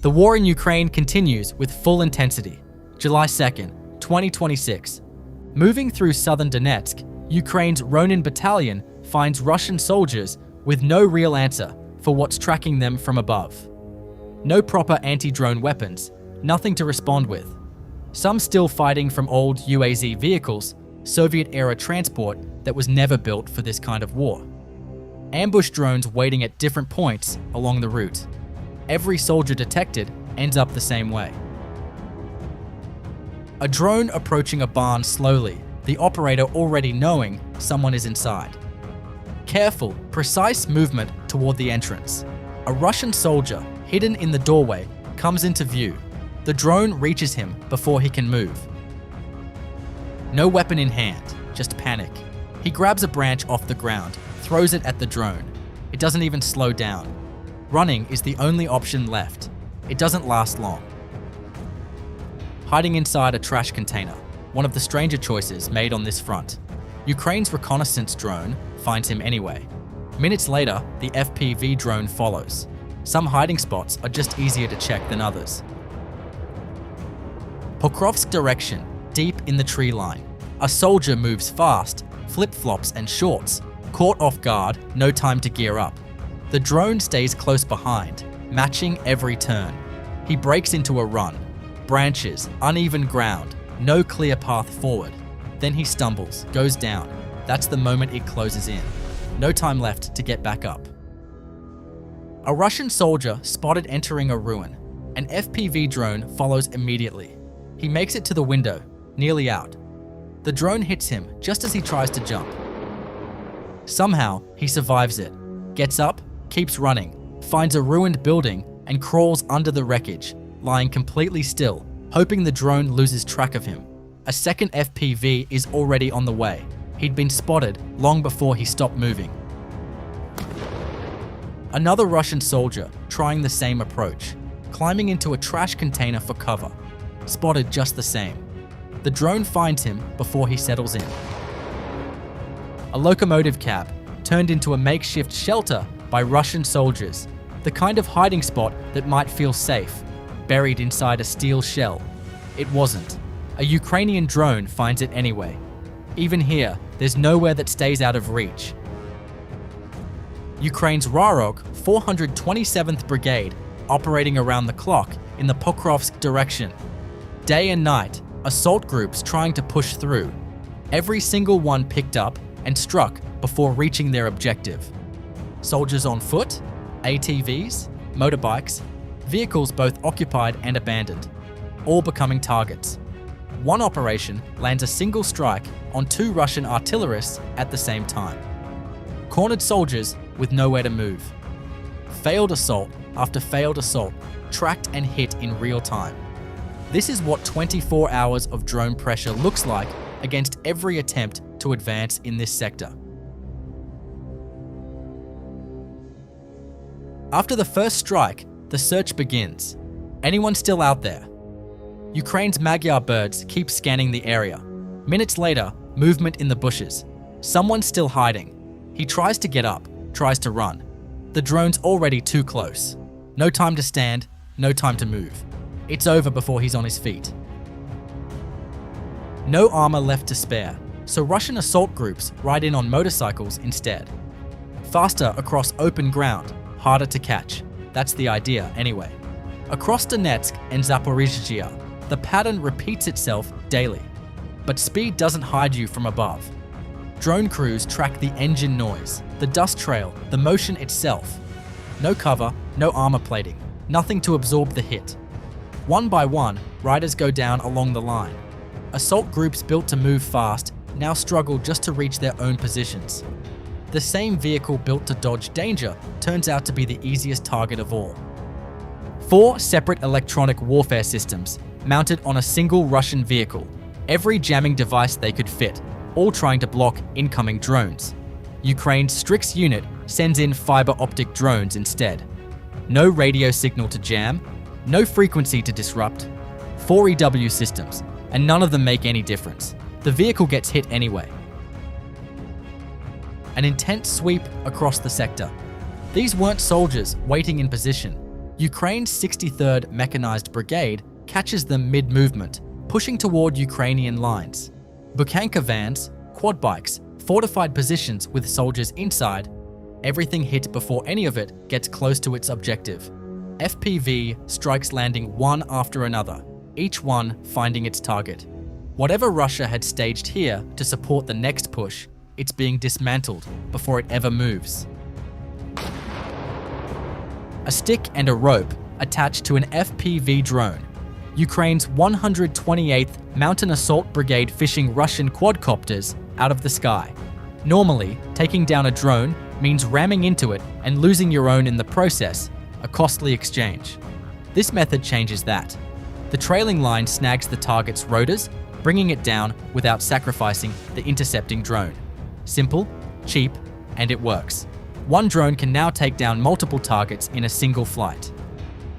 The war in Ukraine continues with full intensity. July 2nd, 2026. Moving through southern Donetsk, Ukraine's Ronin battalion finds Russian soldiers with no real answer for what's tracking them from above. No proper anti-drone weapons, nothing to respond with. Some still fighting from old UAZ vehicles, Soviet-era transport that was never built for this kind of war. Ambush drones waiting at different points along the route. Every soldier detected ends up the same way. A drone approaching a barn slowly, the operator already knowing someone is inside. Careful, precise movement toward the entrance. A Russian soldier, hidden in the doorway, comes into view. The drone reaches him before he can move. No weapon in hand, just panic. He grabs a branch off the ground, throws it at the drone. It doesn't even slow down. Running is the only option left. It doesn't last long. Hiding inside a trash container, one of the stranger choices made on this front. Ukraine's reconnaissance drone finds him anyway. Minutes later, the FPV drone follows. Some hiding spots are just easier to check than others. Pokrovsk direction, deep in the tree line. A soldier moves fast, flip-flops and shorts. Caught off guard, no time to gear up. The drone stays close behind, matching every turn. He breaks into a run. Branches, uneven ground, no clear path forward. Then he stumbles, goes down. That's the moment it closes in. No time left to get back up. A Russian soldier spotted entering a ruin. An FPV drone follows immediately. He makes it to the window, nearly out. The drone hits him just as he tries to jump. Somehow, he survives it, gets up, keeps running, finds a ruined building, and crawls under the wreckage, lying completely still, hoping the drone loses track of him. A second FPV is already on the way. He'd been spotted long before he stopped moving. Another Russian soldier trying the same approach, climbing into a trash container for cover. Spotted just the same. The drone finds him before he settles in. A locomotive cab turned into a makeshift shelter by Russian soldiers, the kind of hiding spot that might feel safe, buried inside a steel shell. It wasn't. A Ukrainian drone finds it anyway. Even here, there's nowhere that stays out of reach. Ukraine's Rarok 427th Brigade operating around the clock in the Pokrovsk direction. Day and night, assault groups trying to push through. Every single one picked up and struck before reaching their objective. Soldiers on foot, ATVs, motorbikes, vehicles both occupied and abandoned, all becoming targets. One operation lands a single strike on 2 Russian artillerists at the same time. Cornered soldiers with nowhere to move. Failed assault after failed assault, tracked and hit in real time. This is what 24 hours of drone pressure looks like against every attempt to advance in this sector. After the first strike, the search begins. Anyone still out there? Ukraine's Magyar birds keep scanning the area. Minutes later, movement in the bushes. Someone's still hiding. He tries to get up, tries to run. The drone's already too close. No time to stand, no time to move. It's over before he's on his feet. No armor left to spare, so Russian assault groups ride in on motorcycles instead. Faster across open ground, harder to catch. That's the idea anyway. Across Donetsk and Zaporizhzhia, the pattern repeats itself daily. But speed doesn't hide you from above. Drone crews track the engine noise, the dust trail, the motion itself. No cover, no armor plating, nothing to absorb the hit. One by one, riders go down along the line. Assault groups built to move fast now struggle just to reach their own positions. The same vehicle built to dodge danger turns out to be the easiest target of all. 4 separate electronic warfare systems mounted on a single Russian vehicle, every jamming device they could fit, all trying to block incoming drones. Ukraine's Strix unit sends in fiber-optic drones instead. No radio signal to jam, no frequency to disrupt. 4 EW systems, and none of them make any difference. The vehicle gets hit anyway. An intense sweep across the sector. These weren't soldiers waiting in position. Ukraine's 63rd Mechanized Brigade catches them mid-movement, pushing toward Ukrainian lines. Bukanka vans, quad bikes, fortified positions with soldiers inside, everything hit before any of it gets close to its objective. FPV strikes landing one after another, each one finding its target. Whatever Russia had staged here to support the next push, it's being dismantled before it ever moves. A stick and a rope attached to an FPV drone. Ukraine's 128th Mountain Assault Brigade fishing Russian quadcopters out of the sky. Normally, taking down a drone means ramming into it and losing your own in the process, a costly exchange. This method changes that. The trailing line snags the target's rotors, bringing it down without sacrificing the intercepting drone. Simple, cheap, and it works. One drone can now take down multiple targets in a single flight.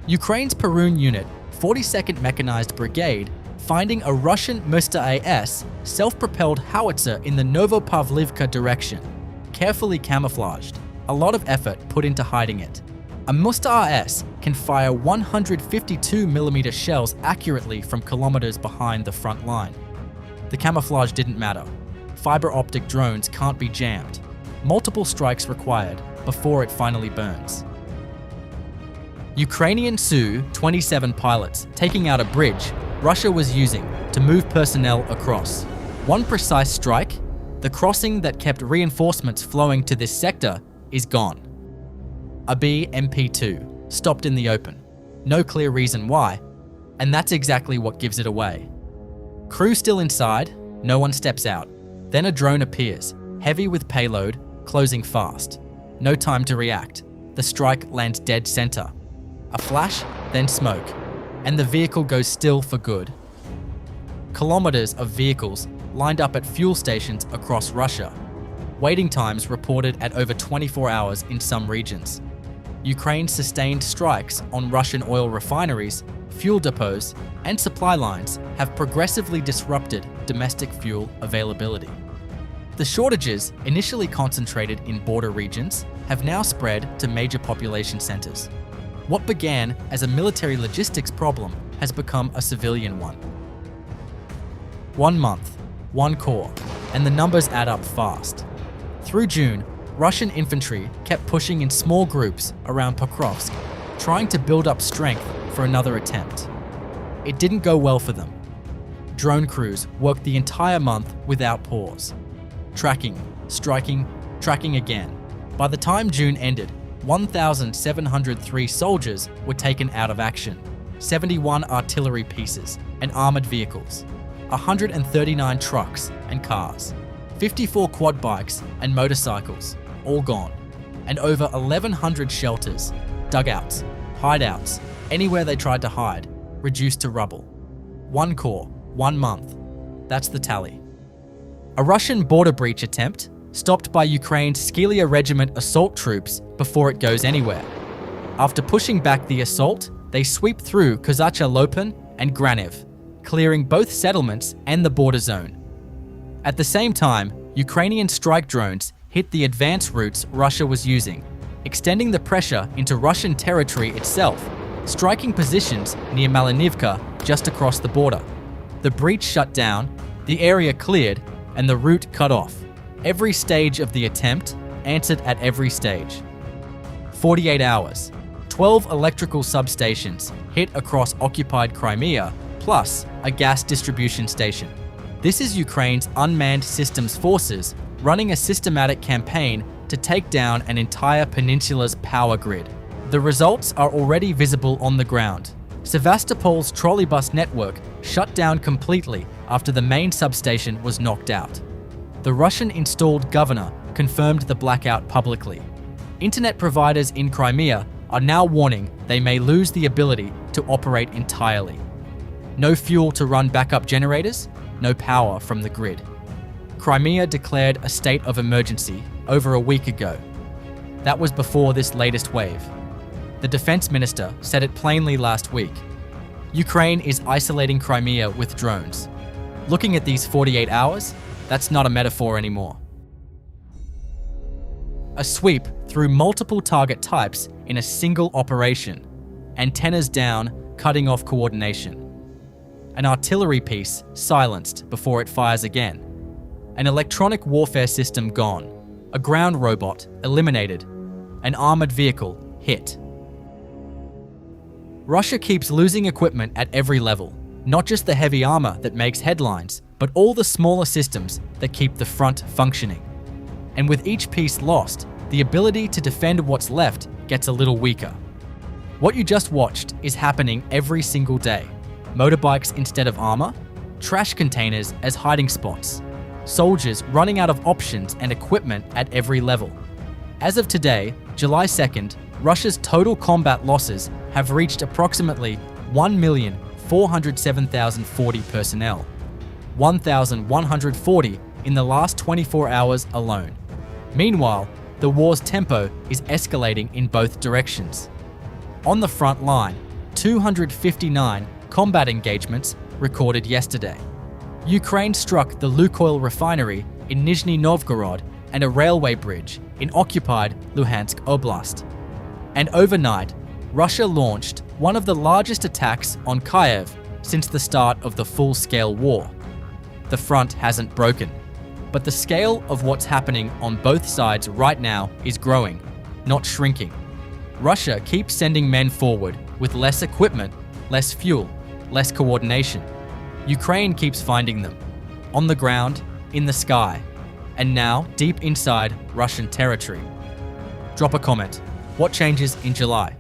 Ukraine's Perun unit, 42nd Mechanized Brigade, finding a Russian Msta-S self-propelled howitzer in the Novopavlivka direction, carefully camouflaged, a lot of effort put into hiding it. A Msta-S can fire 152mm shells accurately from kilometers behind the front line. The camouflage didn't matter. Fiber-optic drones can't be jammed. Multiple strikes required before it finally burns. Ukrainian Su-27 pilots taking out a bridge Russia was using to move personnel across. One precise strike, the crossing that kept reinforcements flowing to this sector is gone. A BMP-2 stopped in the open. No clear reason why, and that's exactly what gives it away. Crew still inside, no one steps out. Then a drone appears, heavy with payload, closing fast. No time to react. The strike lands dead center. A flash, then smoke, and the vehicle goes still for good. Kilometers of vehicles lined up at fuel stations across Russia. Waiting times reported at over 24 hours in some regions. Ukraine sustained strikes on Russian oil refineries, fuel depots, and supply lines have progressively disrupted domestic fuel availability. The shortages, initially concentrated in border regions, have now spread to major population centers. What began as a military logistics problem has become a civilian one. 1 month, 1 corps, and the numbers add up fast. Through June, Russian infantry kept pushing in small groups around Pokrovsk, trying to build up strength for another attempt. It didn't go well for them. Drone crews worked the entire month without pause. Tracking, striking, tracking again. By the time June ended, 1,703 soldiers were taken out of action, 71 artillery pieces and armored vehicles, 139 trucks and cars, 54 quad bikes and motorcycles, all gone, and over 1,100 shelters, dugouts, hideouts, anywhere they tried to hide, reduced to rubble. 1 corps, 1 month. That's the tally. A Russian border breach attempt, stopped by Ukraine's Skylia Regiment assault troops before it goes anywhere. After pushing back the assault, they sweep through Kozacha Lopan and Graniv, clearing both settlements and the border zone. At the same time, Ukrainian strike drones hit the advance routes Russia was using, extending the pressure into Russian territory itself, striking positions near Malinivka just across the border. The breach shut down, the area cleared, and the route cut off. Every stage of the attempt answered at every stage. 48 hours, 12 electrical substations hit across occupied Crimea, plus a gas distribution station. This is Ukraine's Unmanned Systems Forces running a systematic campaign to take down an entire peninsula's power grid. The results are already visible on the ground. Sevastopol's trolleybus network shut down completely after the main substation was knocked out. The Russian-installed governor confirmed the blackout publicly. Internet providers in Crimea are now warning they may lose the ability to operate entirely. No fuel to run backup generators, no power from the grid. Crimea declared a state of emergency over a week ago. That was before this latest wave. The defense minister said it plainly last week. Ukraine is isolating Crimea with drones. Looking at these 48 hours, that's not a metaphor anymore. A sweep through multiple target types in a single operation. antennas down, cutting off coordination. An artillery piece silenced before it fires again. An electronic warfare system gone. A ground robot eliminated. An armored vehicle hit. Russia keeps losing equipment at every level, not just the heavy armor that makes headlines, but all the smaller systems that keep the front functioning. And with each piece lost, the ability to defend what's left gets a little weaker. What you just watched is happening every single day. Motorbikes instead of armor, trash containers as hiding spots, soldiers running out of options and equipment at every level. As of today, July 2nd, Russia's total combat losses have reached approximately 1,407,040 personnel, 1,140 in the last 24 hours alone. Meanwhile, the war's tempo is escalating in both directions. On the front line, 259 combat engagements recorded yesterday. Ukraine struck the Lukoil refinery in Nizhny Novgorod and a railway bridge in occupied Luhansk Oblast. And overnight, Russia launched one of the largest attacks on Kyiv since the start of the full-scale war. The front hasn't broken, but the scale of what's happening on both sides right now is growing, not shrinking. Russia keeps sending men forward with less equipment, less fuel, less coordination. Ukraine keeps finding them, on the ground, in the sky, and now deep inside Russian territory. Drop a comment. What changes in July?